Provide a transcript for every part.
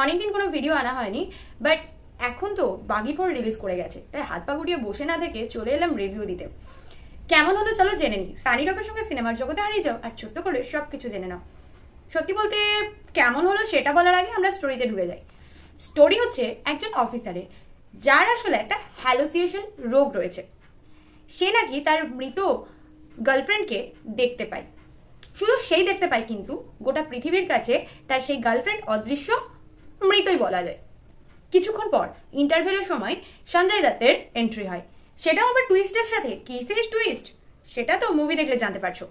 অনেকদিন কোনো ভিডিও আনা হয়নি, বাট এখন তো বাগি 4 রিলিজ করে গেছে, তাই হাত পা গুটিয়ে বসে না থেকে চলে এলাম রিভিউ দিতে। কেমন হলো চলো জেনে নিই। সানি রকের সঙ্গে সিনেমার জগতে হারিয়ে যাও আর ছোট্ট করে সবকিছু জেনে নাও। সত্যি বলতে কেমন হলো সেটা বলার আগে আমরা স্টোরিতে ঢুকে যাই। স্টোরি হচ্ছে একজন অফিসারের, যার আসলে একটা হ্যালুসিনেশন রোগ রয়েছে। সে নাকি তার মৃত গার্লফ্রেন্ডকে দেখতে পায়। শুধু সেই দেখতে পায়, কিন্তু গোটা পৃথিবীর কাছে তার সেই গার্লফ্রেন্ড অদৃশ্য, মৃতই বলা যায়। কিছুক্ষণ পর ইন্টারভেলের সময় সঞ্জয় দত্তের এন্ট্রি হয়, সেটাও আবার টুইস্টের সাথে। কি সেই টুইস্ট সেটা তো মুভি দেখলে জানতে পারছো।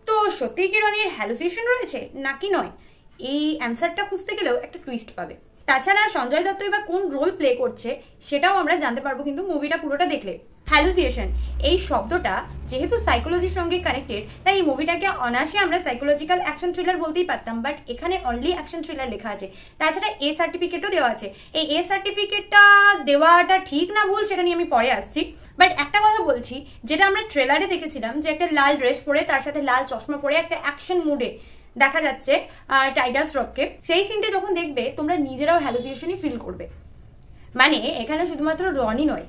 তো সত্যিই কি রনির হ্যালুসিনেশন রয়েছে নাকি নয়, এই অ্যান্সারটা খুঁজতে গেলেও একটা টুইস্ট পাবে। তাছাড়া সঞ্জয় দত্ত এবার কোন রোল প্লে করছে সেটাও আমরা জানতে পারবো কিন্তু মুভিটা পুরোটা দেখলে। হ্যালুসিনেশন এই শব্দটা যেহেতু সাইকোলজির সঙ্গে কানেক্টেড, তাই এই মুভিটাকে অনায়াসে আমরা সাইকোলজিক্যাল অ্যাকশন থ্রিলার বলতেই পারতাম, বাট এখানে অনলি অ্যাকশন থ্রিলার লেখা আছে। তাছাড়া এ সার্টিফিকেটও দেওয়া আছে। এই এ সার্টিফিকেটটা দেওয়াটা ঠিক না ভুল সেটা নিয়ে আমি পরে আসছি, বাট একটা কথা বলছি, যেটা আমরা ট্রেলারে দেখেছিলাম যে একটা লাল ড্রেস পরে তার সাথে লাল চশমা পরে একটা অ্যাকশন মুডে দেখা যাচ্ছে টাইগার শ্রফকে, সেই সিনটা যখন দেখবে তোমরা নিজেরাও হ্যালুসিনেশনই ফিল করবে। মানে এখানে শুধুমাত্র রনি নয়,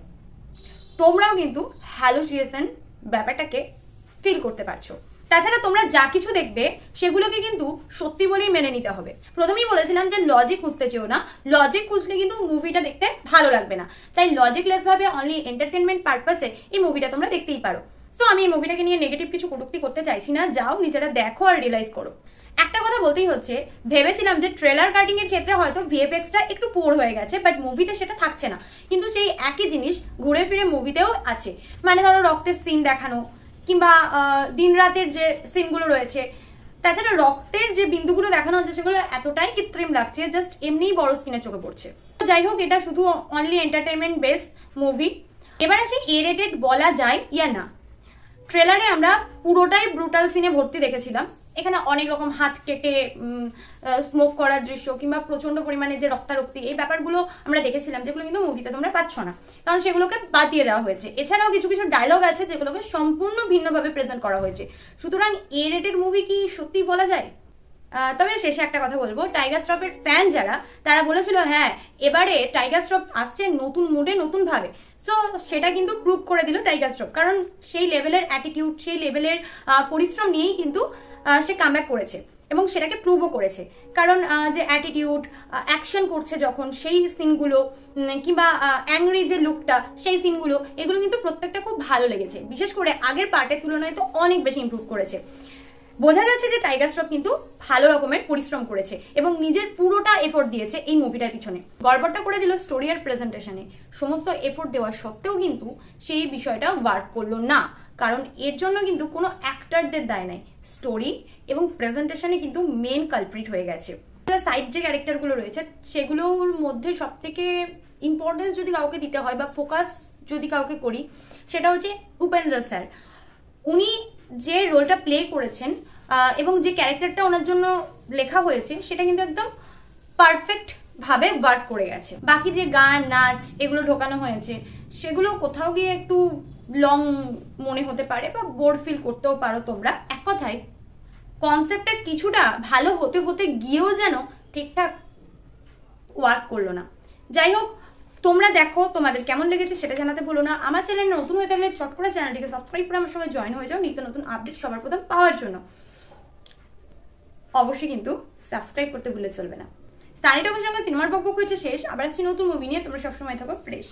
তোমরাও কিন্তু হ্যালুসিনেশন ব্যাপারটাকে ফিল করতে পারছো। তাছাড়া তোমরা যা কিছু দেখবে সেগুলোকে কিন্তু সত্যি বলেই মেনে নিতে হবে। প্রথমেই বলেছিলাম যে লজিক খুঁজতে চেও না, লজিক খুঁজলে কিন্তু মুভিটা দেখতে ভালো লাগবে না। তাই লজিকলেস ভাবে অনলি এন্টারটেনমেন্ট পারপাসে এই মুভিটা তোমরা দেখতেই পারো। সো আমি এই মুভিটাকে নিয়ে নেগেটিভ কিছু কটূক্তি করতে চাইছি না, যাও নিজেরা দেখো আর রিয়েলাইজ করো। একটা কথা বলতেই হচ্ছে, ভেবেছিলাম যে ট্রেলার কাটিং এর ক্ষেত্রে হয়তো ভিএফএক্সটা একটু পোর হয়ে গেছে, বাট মুভিতে সেটা থাকছে না। কিন্তু সেই একই জিনিস ঘুরে ফিরে মুভিতেও আছে। মানে ধরো রক্তের সিন দেখানো, কিংবা দিন রাতের যে সিনগুলো রয়েছে, তাছাড়া রক্তের যে বিন্দুগুলো দেখানো হচ্ছে সেগুলো এতটাই কৃত্রিম লাগছে, জাস্ট এমনিই বড় স্ক্রিনে চোখে পড়ছে। যাই হোক, এটা শুধু অনলি এন্টারটেনমেন্ট বেস মুভি। এবার আসি এ রেটেড বলা যায় ইয়া না। ট্রেলারে আমরা পুরোটাই ব্রুটাল সিনে ভর্তি দেখেছিলাম। এখানে অনেক রকম হাত কেটে স্মোক করার দৃশ্য কিংবা প্রচন্ড পরিমাণে যে রক্তারক্তি, এই ব্যাপারগুলো আমরা দেখেছিলাম, যেগুলো কিন্তু মুভিতে তোমরা পাচ্ছ না, কারণ সেগুলোকে বাদ দিয়ে দেওয়া হয়েছে। এছাড়াও কিছু কিছু ডায়লগ আছে যেগুলোকে সম্পূর্ণ ভিন্নভাবে প্রেজেন্ট করা হয়েছে। সুতরাং এ রেটেড মুভি কি সত্যি বলা যায়? তবে শেষে একটা কথা বলবো, টাইগার শ্রফের ফ্যান যারা, তারা বলেছিল হ্যাঁ এবারে টাইগার শ্রফ আসছে নতুন মুডে, নতুন ভাবে। সো সেটা কিন্তু প্রুভ করে দিল টাইগার শ্রফ, কারণ সেই লেভেলের অ্যাটিটিউড, সেই লেভেলের পরিশ্রম নিয়েই কিন্তু সে কামব্যাক করেছে এবং সেটাকে প্রুভও করেছে। কারণ যে অ্যাটিটিউড, অ্যাকশন করছে যখন সেই সিনগুলো, কিংবা অ্যাংরি যে লুকটা, সেই সিনগুলো, এগুলো কিন্তু প্রত্যেকটা খুব ভালো লেগেছে। বিশেষ করে আগের পার্টের তুলনায় তো অনেক বেশি ইমপ্রুভ করেছে। বোঝা যাচ্ছে যে টাইগার শ্রফ কিন্তু ভালো রকমের পরিশ্রম করেছে এবং নিজের পুরোটা এফোর্ট দিয়েছে এই মুভিটার পিছনে। গড়বড়টা করে দিল স্টোরি আর প্রেজেন্টেশনে। সমস্ত এফোর্ট দেওয়ার সত্ত্বেও কিন্তু সেই বিষয়টা ওয়ার্ক করলো না, কারণ এর জন্য কিন্তু কোনো অ্যাক্টরদের দায় নাই, স্টোরি এবং প্রেজেন্টেশনে কিন্তু মেন কালপ্রিট হয়ে গেছে। সাইড যে ক্যারেক্টারগুলো রয়েছে সেগুলোর মধ্যে সব থেকে ইম্পর্টেন্স যদি কাউকে দিতে হয় বা ফোকাস যদি কাউকে করি, সেটা হচ্ছে উপেন্দ্র স্যার। উনি যে রোলটা প্লে করেছেন এবং যে ক্যারেক্টারটা ওনার জন্য লেখা হয়েছে, সেটা কিন্তু একদম পারফেক্ট ভাবে ওয়ার্ক করে গেছে। বাকি যে গান, নাচ এগুলো ঢোকানো হয়েছে, সেগুলো কোথাও গিয়ে একটু লং মনে হতে পারে বা বোর ফিল করতেও পারো তোমরা। এক কথায় কনসেপ্টটা কিছুটা ভালো হতে হতে গিয়েও যেন ঠিকঠাক ওয়ার্ক করলো না। যাই হোক, তোমরা দেখো তোমাদের কেমন লেগেছে সেটা জানাতে ভুলো না। আমার চ্যানেল নতুন হয়ে থাকলে চট করে চ্যানেলটিকে সাবস্ক্রাইব করে আমার সঙ্গে জয়েন হয়ে যাও নিত্য নতুন আপডেট সবার প্রথম পাওয়ার জন্য। অবশ্যই কিন্তু সাবস্ক্রাইব করতে ভুলে চলবে না। সানি রকের সঙ্গে সিনেমার বকবক হয়েছে শেষ, আবার আসছি নতুন মুভি নিয়ে। তোমরা সবসময় থাকো ফ্রেশ।